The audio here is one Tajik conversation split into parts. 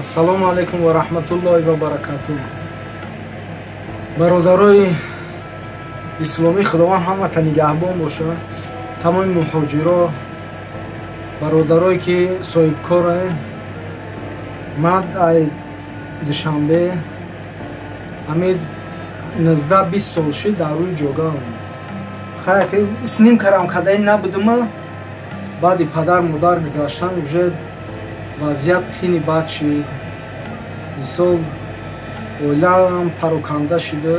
ассалому алайкум ва раҳматуллоҳи ва баракатуҳ. бародарои исломӣ, худованд ҳамаатон нигаҳбон бошад. тамоми муҳоҷиро, бародарое ки соҳибкоранд. ман ай душанбе ҳамид 19-20 сол шид дар рӯи ҷогаам. хай сним карам кадаи набудама. баъди падар модар гузаштан уже вазъият қини бад шид. мисол оилаам пароканда шуда,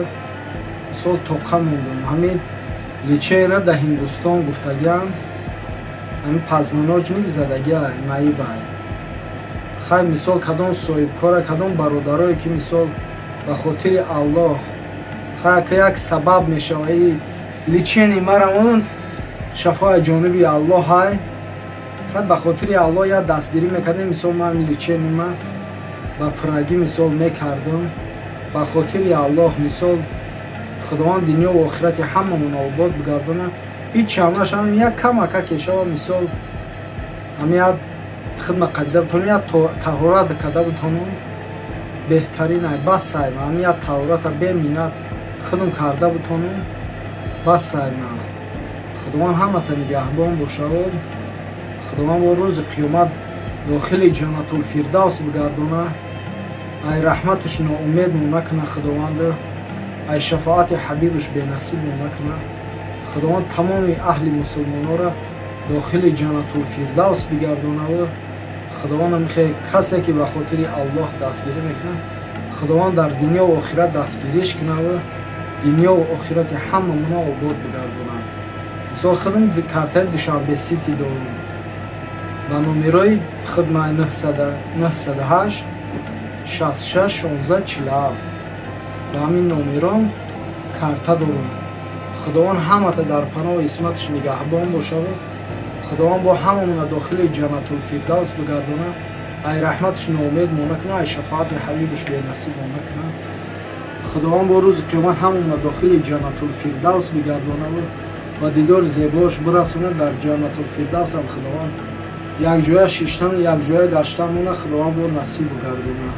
мисол тоқа мондам. ҳамин личера да Ҳиндустон гуфтагиам, ҳамин пазманоҷ мегзадагия наибай. хай мисол кадом соҳибкора, кадом бародарое ки мисол ба хотири Аллоҳ хай як сабаб мешава личени марамон шафои ҷониби Аллоҳ ҳай. хай ба хотири Аллоҳ як дастгирӣ мекардем. мисол ман личени ма ба пурагӣ мисол мекардам. ба хотири Аллоҳ мисол худованд дунё ва охирати ҳамамон обод бигардона. ҳичам нашавам як камака кешава мисол ҳамин як хидмат карда бутонум, як таҳорат карда бутонум. беҳтарин ай бас сайма ҳамин як таҳората беминнат хидм карда бутонум. бас сайма худованд ҳамаатон нигаҳбон бошад. худованд бо рӯзи қиёмат дохили ҷаннатулфирдавс бигардона. ай раҳматаш ноумед монакна худованд. ай шафоати ҳабибаш бенасиб монакна. худованд тамоми аҳли мусулмонора дохили ҷаннатулфирдавс бигардонава. худованд мехоҳад касе ки ба хотири Аллоҳ дастгирӣ мекунад, худованд дар дунё ва охират дастгириш кунава. дунё ва охирати ҳамамона обод бигардонад. мисол хидм картаи душанбе сити дорум. ба номерои хидмаи 908 66 16 47 ба ҳамин номерон карта дорум. худованд ҳамаата дар паноҳи исматаш нигаҳбон бошад. худованд бо ҳамамона дохили ҷаннатулфирдавс бигардона. ай раҳматаш ноумед монакна, ай шафоати ҳабибаш бенасиб монакна. худованд бо рӯзи қиёмат ҳамамона дохили ҷаннатулфирдавс бигардонава ва дидори зебош бирасонад. дар ҷаннатулфирдавс ҳам худованд якҷоя шиштану якҷоя гаштан мона. худованд бо насиб гардона.